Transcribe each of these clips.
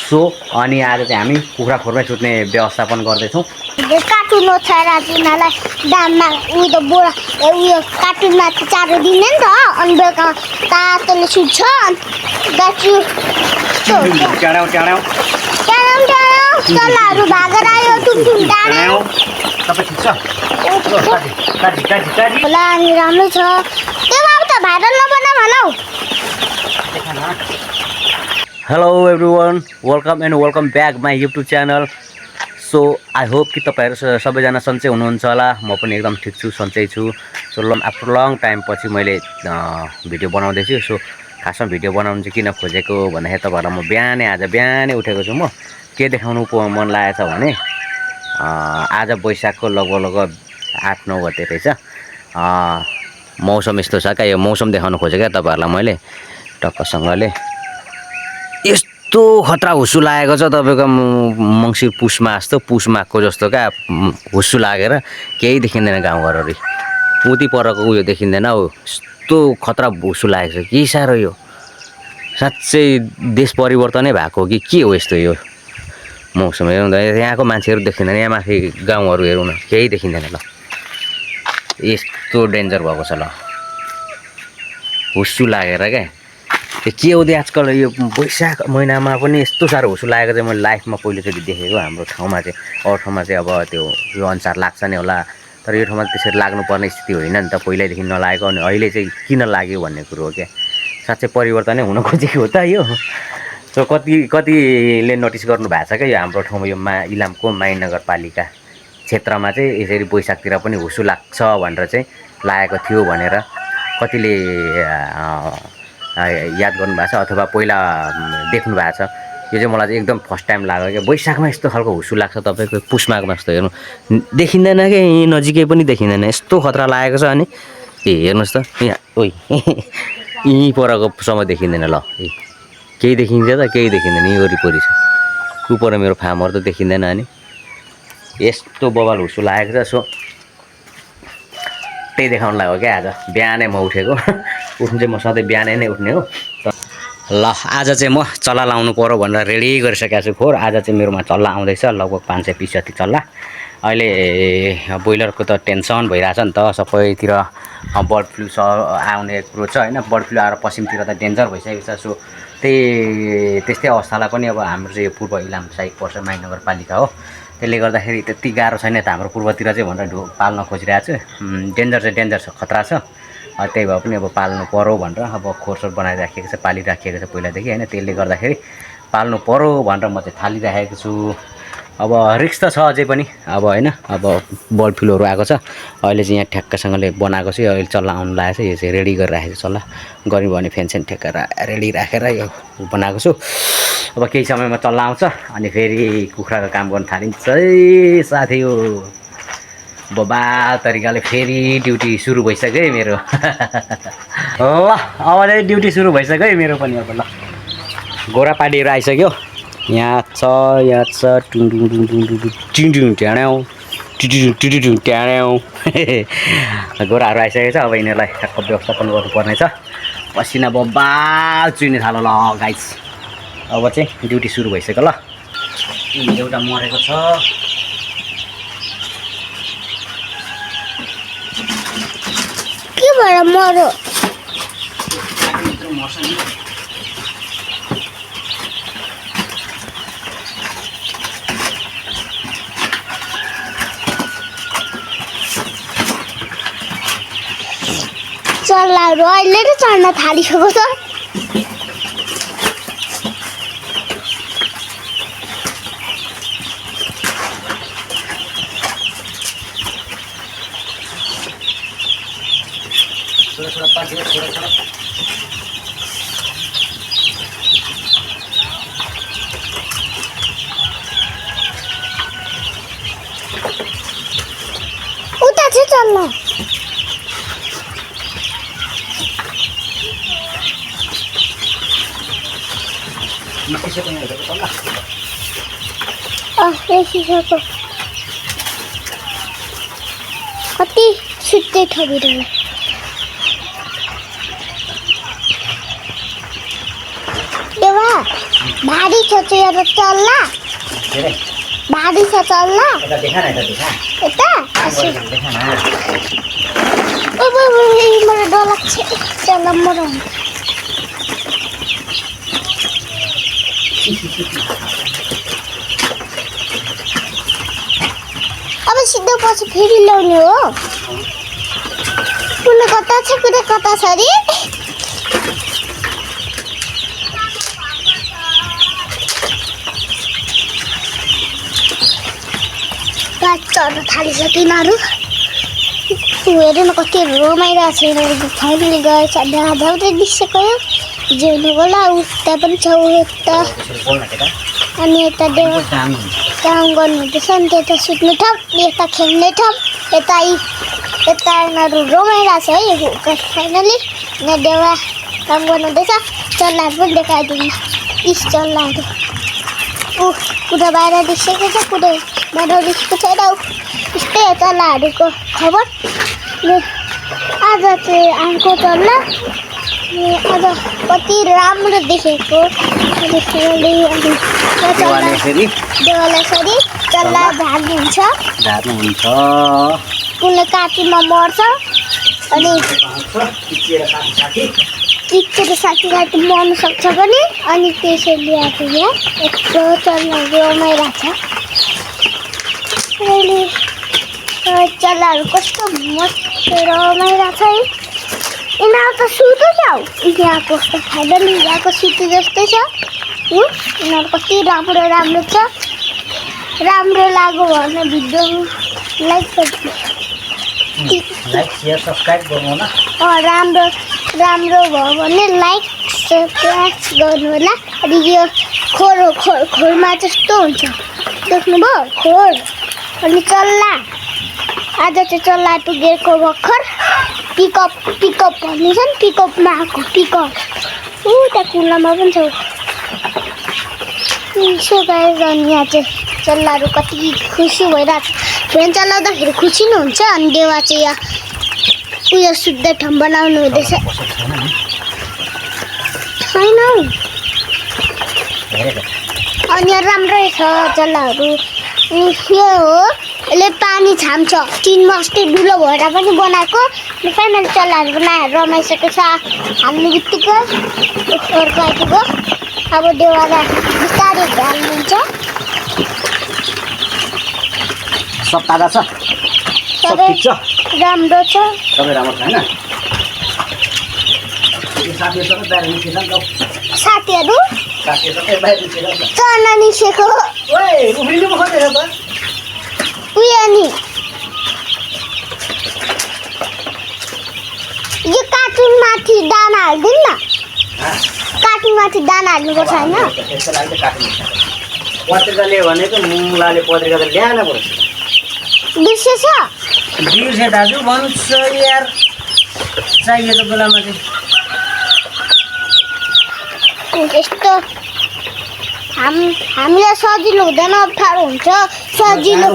So अनि आज चाहिँ हामी कुखुरा खोरमै सुत्ने व्यवस्थापन गर्दैछौँ। कार्टुन ओछ्याएर तिनीहरूलाई दाममा उयो बोरा उयो कार्टुनमा चारो दिने नि त अनि बेलुका तातोले सुत्छ चल्लाहरू भागेर आयो टुङटुङ टाढा होला अनि राम्रै छ त्यो बाबु त भाइरल नबना भनौ। Hello everyone, welcome and welcome back my YouTube channel. So I hope कि तपाईँहरू सबैजना सन्चै हुनुहुन्छ होला। म पनि एकदम ठिक छु, सन्चै छु। सो आफ्टर लङ टाइम पछि मैले भिडियो बनाउँदैछु। सो खासमा भिडियो बनाउनु चाहिँ किन खोजेको भन्दाखेरि तपाईँहरूलाई म आज बिहानै उठेको छु। म के देखाउनु मन लागेको छ भने आज वैशाखको लगभग 8-9 गते रहेछ। मौसम यस्तो छ क्या, यो मौसम देखाउनु खोजेँ क्या तपाईँहरूलाई मैले टक्कसँगले। यस्तो खतरा हुस्सु लागेको छ तपाईँको मङ्सिर पुसमा जस्तो, पुसमाको जस्तो क्या हुस्सु लागेर केही देखिँदैन गाउँघरहरू। उति परको उयो देखिँदैन हौ, यस्तो खतरा हुस्सु लागेको छ। के साह्रो यो साँच्चै देश परिवर्तनै भएको हो कि के हो यस्तो यो मौसम। हेर्नु त यहाँको मान्छेहरू देखिँदैन, यहाँ माथि गाउँहरू हेरौँ न केही देखिँदैन। ल यस्तो डेन्जर भएको छ। ल हुस्सु लागेर क्या के हो आजकल यो वैशाख महिनामा पनि यस्तो साह्रो हुस्सु लागेको चाहिँ मैले लाइफमा पहिलोचोटि देखेको। हाम्रो ठाउँमा चाहिँ अरू ठाउँमा चाहिँ अब त्यो यो अनुसार लाग्छ नि होला, तर यो ठाउँमा त्यसरी लाग्नुपर्ने स्थिति होइन नि त, पहिल्यैदेखि नलागेको। अनि अहिले चाहिँ किन लाग्यो भन्ने कुरो हो क्या। साँच्चै परिवर्तनै हुन खोजेको हो त यो। सो कतिले नोटिस गर्नु भएको छ क्या यो हाम्रो ठाउँमा यो इलामको माई नगरपालिका क्षेत्रमा चाहिँ यसरी वैशाखतिर पनि हुस्सु लाग्छ भनेर चाहिँ लागेको थियो भनेर कतिले याद गर्नुभएको छ अथवा पहिला देख्नु भएको छ। यो चाहिँ मलाई चाहिँ एकदम फर्स्ट टाइम लाग्यो क्या, वैशाखमा यस्तो खालको हुस्सु लाग्छ। तपाईँको पुसमाको जस्तो हेर्नु देखिँदैन क्या, यहीँ नजिकै पनि देखिँदैन, यस्तो खतरा लागेको छ। अनि हेर्नुहोस् त यहाँ ओइ यहीँ परकोसम्म देखिँदैन। ल केही देखिन्छ त, केही देखिँदैन, यहीँ वरिपरि छ। उपर मेरो फार्महरू त देखिँदैन। अनि यस्तो बबाल हुस्सु लागेको छ। सो त्यही देखाउनु लाग्यो क्या आज बिहानै म उठेको। उठ्नु चाहिँ म सधैँ बिहानै नै उठ्ने हो। ल आज चाहिँ म चल्ला लाउनु पऱ्यो भनेर रेडी गरिसकेको छु खोर। आज चाहिँ मेरोमा चल्ला आउँदैछ लगभग 500 पिस जति चल्ला। अहिले ब्रोइलरको त टेन्सन भइरहेछ नि त, सबैतिर बर्ड फ्लू आउने कुरो छ होइन। बर्ड फ्लू आएर पश्चिमतिर त डेन्जर भइसकेको छ। सो त्यस्तै अवस्थालाई पनि अब हाम्रो चाहिँ यो पूर्व इलाम साइड पर्छ, माई नगरपालिका हो। त्यसले गर्दाखेरि त्यति गाह्रो छैन त हाम्रो पूर्वतिर चाहिँ भनेर पाल्न खोजिरहेको छु। डेन्जर छ, खतरा छ। त्यही भए पनि अब पाल्नु पऱ्यो भनेर अब खोरसोर बनाइराखेको छ, पालिराखेको छ पहिलादेखि होइन। त्यसले गर्दाखेरि पाल्नु पऱ्यो भनेर म चाहिँ थालिराखेको छु। अब रिक्स त छ अझै पनि अब होइन। अब बर्ड फ्लूहरू आएको छ। अहिले चाहिँ यहाँ ठ्याक्कसँगले बनाएको छु। अहिले चल्ला आउनु लागेको छ, यो चाहिँ रेडी गरिराखेको छु। चल्ला गऱ्यो भने फेन्सेन ठेक्केर रेडी राखेर यो बनाएको छु। अब केही समयमा चल्ला आउँछ अनि फेरि कुखुराको काम गर्न थालिन्छ है साथी। यो बबाल तरिकाले फेरि ड्युटी सुरु भइसक्यो है मेरो। ल अब चाहिँ ड्युटी सुरु भइसक्यो है मेरो पनि। अब ल गोरा पार्टीहरू आइसक्यो। यहाँ छ टुङटुङ ट्याड्याउ टिटिङ ट्याड्याउ गोराहरू आइसकेको छ। अब यिनीहरूलाई ठ्याक्क व्यवस्थापन गर्नुपर्ने छ। पसिना बबाल चुइने थालो। ल गाइस अब चाहिँ ड्युटी सुरु भइसक्यो। ल एउटा मरेको छ। के भएर मर्यो? चल्लाहरू अहिले नै चढ्न थालिसकेको छ। उता चाहिँ चल्ला सिसाको कति छिट्टै थपिरहेको। देवा भारी छ चाहिँ चल्ला के रे भारी छ चल्ला यता देखा न यता देखा यता देखा न ओ मलाई डर लाग्छ चल्ला मरौँ अब सिधै पछि फेरि ल्याउने हो कुनै कता छ कुनै कता छ रे चढ्न थालिसक्यो तिनीहरू हेरेन कति रमाइरहेको छ यिनीहरू फाइनली गएछ धाउँदै दिइसक्यो जिउनु होला उता पनि छ उता अनि यता देव काम गर्नुहुँदैछ नि त्यता सुत्ने ठाउँ यता खेल्ने ठाउँ यता यिनीहरू रमाइरहेको छ है फाइनली यहाँ देवा काम गर्नुहुँदैछ चल्लाहरू पनि देखाइदिनु यस चल्लाहरू कुदा बाहिर दिइसकेको छ कुदा बाहिर दिएको छैन यस्तै हो चल्लाहरूको खबर आज चाहिँ आएको चल्ला आज कति राम्रो देखेको देवालाई यसरी चल्ला झार्नुहुन्छ कुनै काटीमा मर्छ अनि किचेर साथी मर्नु सक्छ पनि अनि त्यसरी ल्याएको यहाँ यस्तो चल्लाहरू रमाइरहेको छ अहिले चल्लाहरू कस्तो मस्त रमाइरहेको छ है यिनीहरू त सुतो क्या हो यहाँ कस्तो फाइनली यहाँको सुतो जस्तै छ यिनीहरू कति राम्रो राम्रो छ राम्रो लाग्यो भने भिडियो लाइक शेयर सब्सक्राइब गर्नु होला राम्रो राम्रो भयो भने लाइक सब्सक्राइब गर्नु होला अनि यो खोरमा जस्तो हुन्छ देख्नुभयो खोर अनि चल्ला आज चाहिँ चल्ला पुगेको भर्खर पिकअप भनिन्छ नि पिकअपमा आएको पिकअप त्यहाँ कुनामा पनि छ यसो गाइस अनि यहाँ चाहिँ चल्लाहरू कति खुसी भइरहेको छ फ्यान चलाउँदाखेरि खुसी नै हुन्छ अनि देवा चाहिँ यहाँ उयो सुत्दै ठाउँ बनाउनु हुँदैछ छैन अनि यहाँ राम्रै छ चल्लाहरू यो हो यसले पानी छाम्छ टिनमा अस्ति डुलो भएर पनि बनाएको फाइनल चल्लाहरू बनाएर रमाइसकेको छ हाल्ने बित्तिकै अर्को आइपुग्यो अब देवालाई बिस्तारै हाल्नुहुन्छ सब ताजा छ सब ठिक छ राम्रो छ सबै राम्रो छ हैन साथीहरु सबै बाहिर निस्केछ नि त साथीहरु सबै बाहिर निस्केछ चल्ला निस्केको ओए उफ्रिनु पो खोजेर त उयो नि यो कार्टुनमाथि दाना हाल्दिन न कार्टुनमाथि दाना हाल्नुपर्छ हैन त्यसको लागि त कार्टुन पत्रिका ल्यायो भने त मुलाले पत्रिका त ल्याएन पर्छ बिर्सेछ बिर्से दाजु भन्छ यार चाहिएको बेलामा चाहिँ यस्तो हामीलाई सजिलो हुँदैन अप्ठ्यारो हुन्छ सजिलो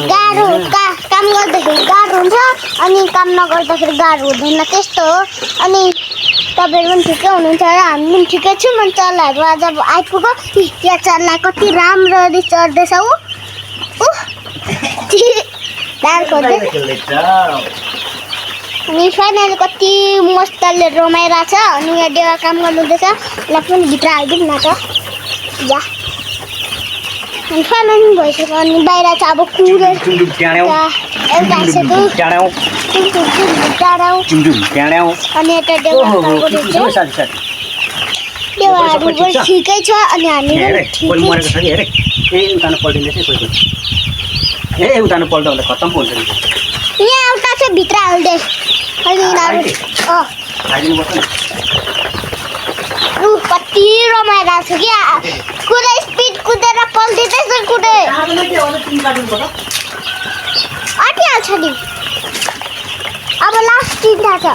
गाह्रो काम गर्दाखेरि गाह्रो हुन्छ अनि काम नगर्दाखेरि गाह्रो हुँदैन त्यस्तो हो अनि तपाईँहरू पनि ठिकै हुनुहुन्छ र हामी पनि ठिकै छौँ अनि चल्लाहरू आज आइपुग्यो यहाँ चल्ला कति राम्ररी चढ्दैछ अनि फाइनली कति मस्तले रमाइरहेछ अनि यहाँ देवा काम गर्नुहुँदैछ उसलाई पनि भित्र हालिदिउँ न त जा अनि फाइनली भइसक्यो अनि बाहिर चाहिँ अब कुरेर एउटा अनि यता देवाहरू पनि ठिकै छ अनि हामी पनि ठिकै ए उतानु पल्ट भने खत्तम पो हुन्छ नि यहाँ एउटा चाहिँ भित्र हाल्दे अनि कति रमाइरहेको छ क्या कुदै स्पिड कुदेर पल्टिँदैछ कुदै अटिहाल्छ नि अब लास्ट चिन्ता छ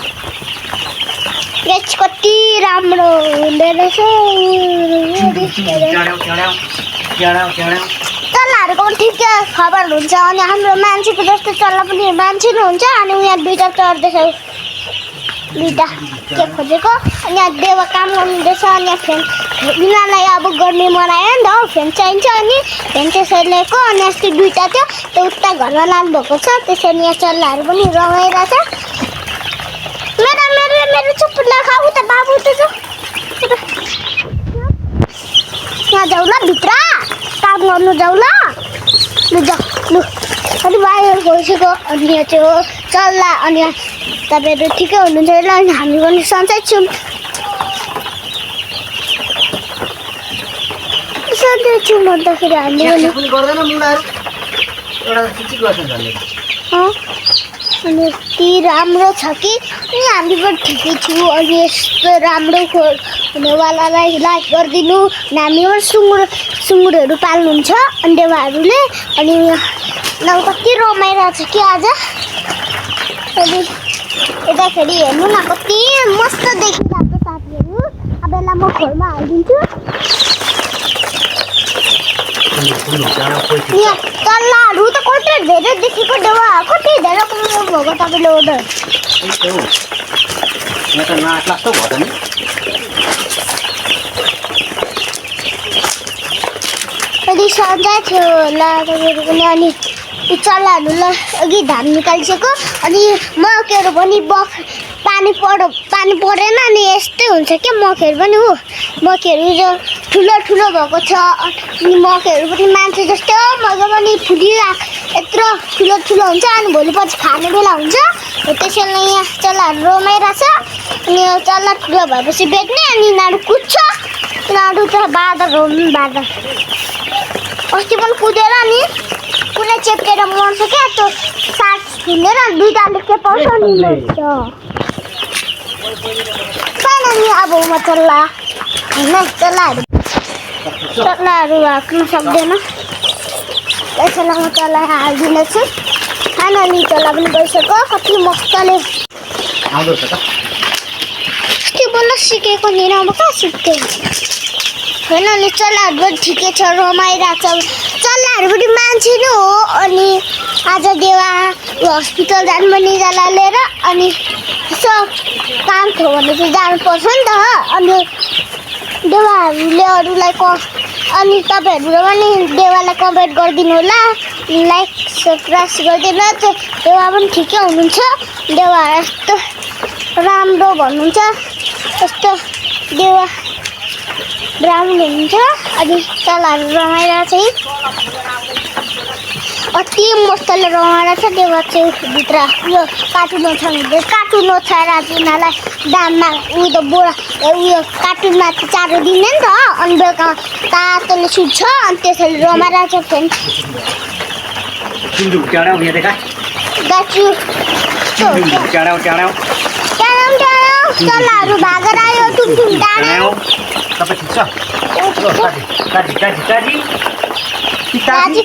यस कति राम्रो हुँदो रहेछ चल्लाहरूको पनि ठिकै खबर हुन्छ अनि हाम्रो मान्छेको जस्तो चल्ला पनि मान्छे नै हुन्छ अनि उहाँ दुइटा चढ्दैछ दुइटा के खोजेको अनि देवा काम गर्नुहुँदैछ अनि फ्यान यिनीहरूलाई अब गर्ने मनायो नि त फ्यान चाहिन्छ अनि फ्यान त्यसरी ल्याएको अनि अस्ति दुईवटा थियो त्यो उता घरमा लानुभएको छ त्यसरी यहाँ चल्लाहरू पनि रमाइरहेछ मेरो मेरो मेरो चुप्पीलाई खाऊ त बाबु त यहाँ जाऊ ल भित्र काम गर्नु जाऊ ल लु जाऊ लु अनि बाहिर गइसक्यो अनि यहाँ चाहिँ हो चल्ला अनि तपाईँहरू ठिकै हुनुहुन्छ ल अनि हामी पनि सन्चै छौँ सन्चै छौँ भन्दाखेरि हामी अनि यति राम्रो छ कि अनि हामी पनि ठिकै छौँ अनि यस्तो राम्रो हुनेवालालाई लाइक गरिदिनु अनि हामी पनि सुँगुरहरू पाल्नुहुन्छ अनि देवाहरूले अनि ल कति रमाइरहेको छ कि आज अनि यताखेरि हेर्नु न कति मस्त देखिरहेको साथीहरू अब यसलाई म खोरमा हालिदिन्छु यहाँ चल्लाहरू त कति धेरै देखेको देवा कति धेरै कमाउनु भएको तपाईँले अर्डर अनि सन्चै थियो होला तपाईँहरू पनि अनि यो चल्लाहरूलाई अघि धान निकालिसक्यो अनि मकैहरू पनि पानी परेन अनि यस्तै हुन्छ क्या मकैहरू पनि हो मकैहरू जो ठुलो ठुलो भएको छ अनि मकैहरू पनि मान्छे जस्तै हो मकै पनि यत्रो ठुलो ठुलो हुन्छ अनि भोलिपछि खाने बेला हुन्छ त्यसैले यहाँ चल्लाहरू रमाइरहेछ अनि यो चल्ला ठुलो भएपछि बेच्ने अनि यिनीहरू कुद्छ यिनीहरू त बाँदर अस्ति पनि कुदेर नि कुनै चेप्टेर मर्छ क्या त्यो साग झुन्डेर दुईवटाले के पाउँछ नि छैन नि अब म चल्ला होइन चल्लाहरू हाक्नु सक्दैन त्यसैले म चल्ला हालिदिनेछु खानाले चल्ला पनि गइसक्यो कति मजाले अस्ति बोल्न सिकेको नि अब कहाँ सिक्थेँ होइन अनि चल्लाहरू पनि ठिकै छ रमाइरहेको छ चल्लाहरू पनि मान्छे नै हो अनि आज देवा हस्पिटल जानु पनि जाला लिएर अनि यसो काम थियो भने चाहिँ जानुपर्छ नि त अनि देवाहरूले अरूलाई अनि तपाईँहरू पनि देवालाई कमेन्ट गरिदिनु होला लाइक सब्सक्राइब गरिदिनु देवा पनि ठिकै हुनुहुन्छ देवा यस्तो राम्रो भन्नुहुन्छ यस्तो देवा राम्रो हुनुहुन्छ अनि चल्लाहरू रमाइरहेको छ अति मस्तले रमाइरहेको छ देवा चाहिँ भित्र यो कार्टुन ओछ्याउनु कार्टुन ओछ्याएर यिनीहरूलाई दाममा उयो बोरा उयो कार्टुनमा चारो दिने नि त अनि बेलुका तातोले सुत्छ अनि त्यसरी रमाइरहेको छ चल्लाहरू भागेर आयो टुङटुङ टाढो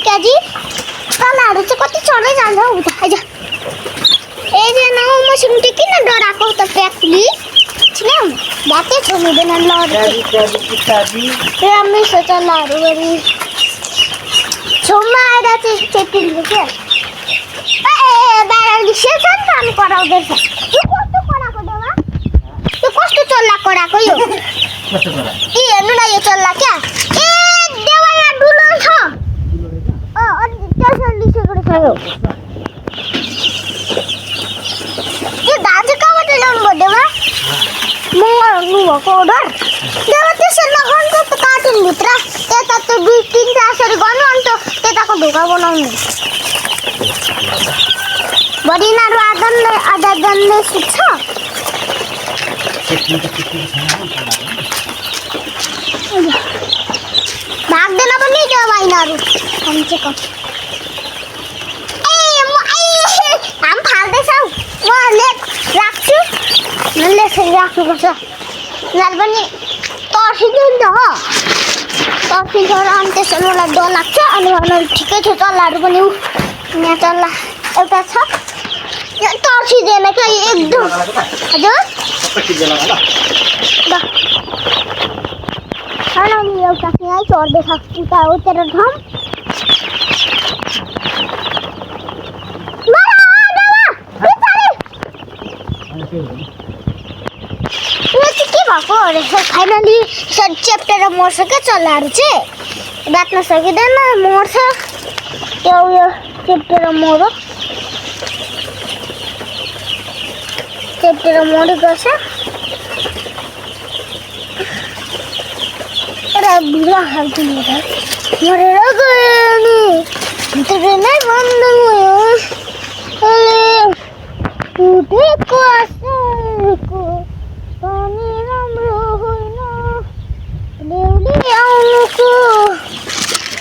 काजी चल्लाहरू चाहिँ कति चढ्दै जान्छ हौ त आइज मसँग चाहिँ किन डराएको त प्याकली छिन् भातै छोड्नु हुँदैन राम्रै छ चल्लाहरू गरी छेउमा आएर चाहिँ चेपिन्छ क्या बाहिर निस्केछ नि त अनि कराउँदैछ यो कस्तो कराएको देवा यो कस्तो चल्ला कराएको यो हेर्नु न यो चल्ला क्या ए देवा यहाँ डुलो छ त्यसरी लिसेको छ यो धान चाहिँ कहाँबाट ल्याउनु भयो देवा मगाउनु भएको अर्डर देवा त्यसरी लगाउनु त कार्टुनभित्र त्यता त्यो 2-3 यसरी गर्नु अनि त त्यताको ढोका बनाउनु भरि यिनीहरू आधा जनले सुत्छ भाग्दैन पनि देवा यिनीहरू कमसे कम हाम फाल्दैछौ म राख्छु यसरी राख्नुपर्छ यिनीहरू पनि तर्सिन्छ नि त हो तर्सिन्छ र अनि त्यसरी मलाई डर लाग्छ अनि उनीहरू ठिकै छ चल्लाहरू पनि यहाँ चल्ला एउटा छ तर्सिँदैन क्या एकदम हजुर अनि एउटा यहीँ चढ्दैछ उता हो तेरो ठाउँ यो चाहिँ के भएको रहेछ फाइनली च्याप्टेर मर्छ क्या चल्लाहरू चाहिँ बाँच्न सकिँदैन मर्छ त्यो उयो च्याप्टेर मर्यो च्याप्टेर मरेको छ एउटा भिडियो खाल्छु मरेर गयो नि भित्र नै बन्द भयो टुटेको आशाको पनि राम्रो होइन ल्याउले आउनुको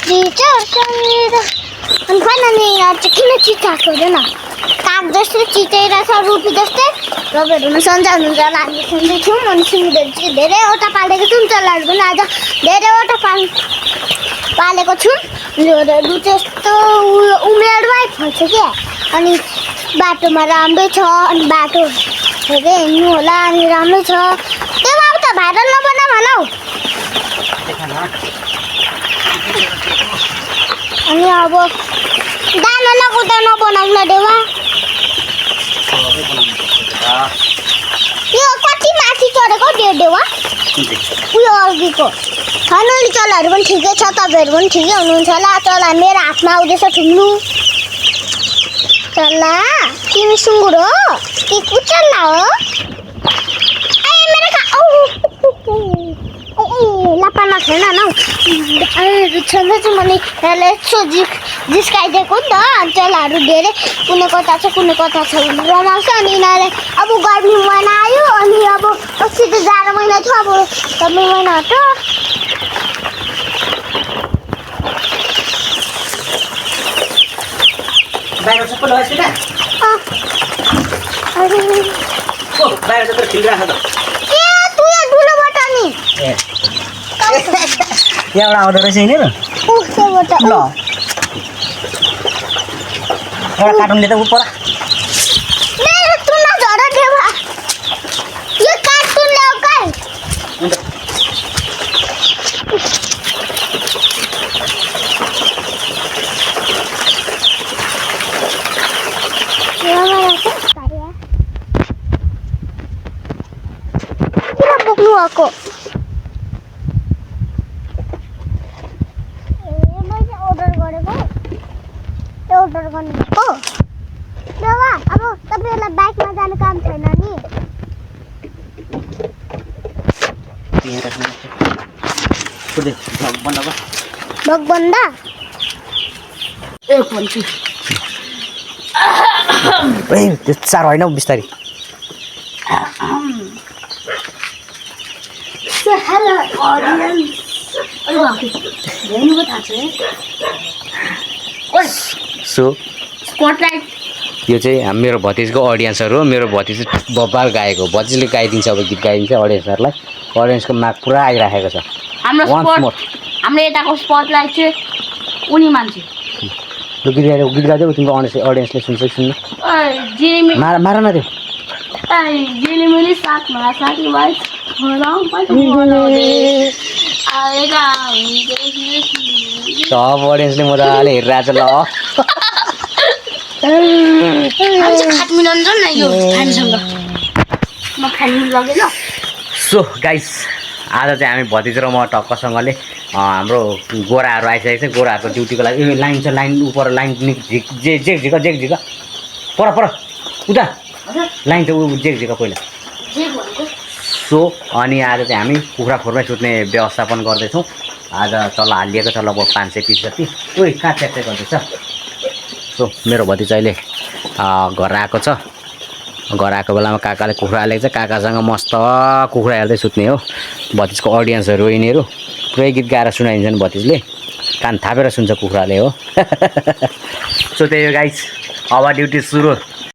विचार समेत अनि फाइनली यहाँ चाहिँ किन चिचाएको हुँदैन काग जस्तै चिचाइरहेछ रुपी जस्तै तपाईँहरूमा सन्चै हुनुहुन्छ होला हामी सुन्दैछौँ अनि सुँगुरहरू चाहिँ धेरैवटा पालेको छौँ चल्लाहरू पनि आज धेरैवटा पालेको छौँ झोरहरू त्यस्तो उमेरमै फल्छ क्या अनि बाटोमा राम्रै छ अनि बाटो धेरै हिँड्नु होला अनि राम्रो छ त्यो अब त भाइरल नबनाऊ होला हौ अनि अब दाना लगाउँदा नबनाऊ न देवा यो कति माथि चढेको देवा उयो अघिको फाइनली चल्लाहरू पनि ठिकै छ तपाईँहरू पनि ठिकै हुनुहुन्छ होला चल्ला मेरो हातमा आउँदैछ ठुल्नु चल्ला तिमी सुँगुर हो कि कुचल्ला हो लापा नखेल न हौ छँदै चाहिँ मैले यसलाई यसो जिस्काइदिएको नि त चल्लाहरू धेरै कुनै कता छ कुनै कता छ भनेर रमाउँछ अनि यिनीहरूले अब गर्मी महिना आयो अनि अब पछि त जाडो महिना थियो अब गर्मी महिना हट्यो बाहिर सबै लगाएछ क्या बाहिर सबै खिलिरहेको त तु यहाँ दुलोबाट नि यहाँबाट आउँदो रहेछ यिनीहरू ल एउटा कार्टुनले त ऊ पर मेरो तुना झरा देवा यो कार्टुन ल्याऊ काई किन बोक्नु भएको मैले अर्डर गरेको अर्डर गर्नुभएको देवा अब तपाईँहरूलाई बाइकमा जानु काम छैन नि भगबन्दा त्यो चार होइन बिस्तारी सो यो चाहिँ मेरो भतिजको अडियन्सहरू हो मेरो भतिज बब्बाल गाएको भतिजले गाइदिन्छ अब गीत गाइदिन्छ अडियन्सहरूलाई अडियन्सको माग पुरा आइराखेको छ हाम्रो यताको स्पटलाइट चाहिँ उनी मान्छे गीत गाइदियो तिम्रो अडियन्सले सुन्छ सुन्नु मार न त्यो झिलिमिली साथमा साथीभाइ सब अडियन्सले मजाले हेरिरहेको छ ल सो गाइस आज चाहिँ हामी भतिज र म टक्कसँगले हाम्रो गोराहरू आइसकेको छ गोराहरूको ड्युटीको लागि लाइन छ लाइन उपर लाइन झिक पर उता लाइन चाहिँ झिक पहिला सो अनि आज चाहिँ हामी कुखुरा खोरमै सुत्ने व्यवस्थापन गर्दैछौँ आज चल्ला हालिएको छ लगभग 500 पिस जति उही कहाँ च्याप्टै गर्दैछ सो मेरो भतिज अहिले घर आएको छ घर आएको बेलामा काकाले कुखुरा हालेको छ काकासँग मस्त कुखुरा हेर्दै सुत्ने हो भतिजको अडियन्सहरू यिनीहरू पुरै गीत गाएर सुनाइदिन्छन् भतिजले कान थापेर सुन्छ कुखुराले हो सो त्यही हो गाइस अब ड्युटी सुरु